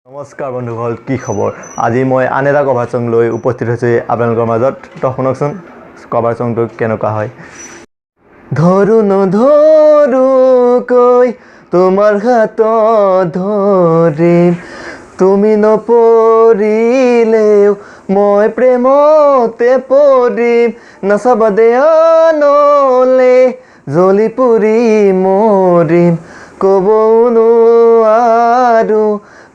নমস্কাৰ বন্ধুসকল, কি খবৰ? আজি মই আন এটা কভাৰ সং লৈ উপস্থিত হৈছোঁ আপোনালোকৰ মাজত। তো শুনকচোন কভাৰ সংটো কেনেকুৱা হয়। ধৰো নধৰোকৈ তোমাৰ হাতত ধৰিম, তুমি নপৰিলেও মই প্ৰেমতে পৰিম, নাচাবা দে আনলে জ্বলি পুৰি মৰিম, ক'বও নোৱাৰো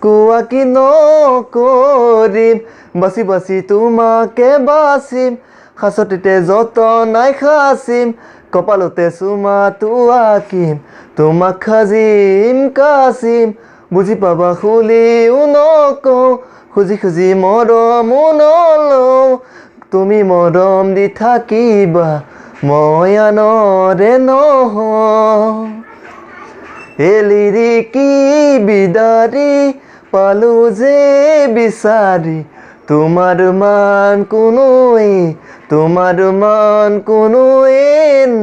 কোৱা কি নকৰিম, বাচি বাচি তোমাকে বাচিম, সাঁচতিতে যতনাই সাচিম, কপালতে চুমাটো আঁকিম, তোমাক সাজিম কাচিম, বুজি পাবা খুলিও নকওঁ, খুজি খুজি মৰমো নলওঁ, তুমি মৰম দি থাকিবা মই আনৰে নহওঁ। এলিৰিকি বিদাৰি পালো যে বিচাৰি, তোমাৰ মান কোনোৱে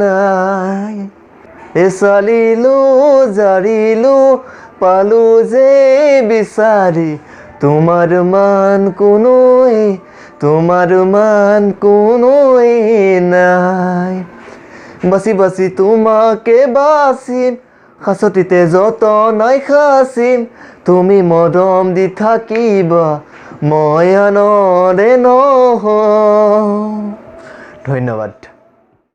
নাই। চালিলো জাৰিলো পালো যে বিচাৰি, তোমাৰ মান কোনোৱে নাই। বাচি বাচি তোমাকে বাচিম, সাঁচতিতে যতনাই সাচিম, তুমি মৰম দি থাকিবা মই আনৰে নহওঁ। ধন্যবাদ।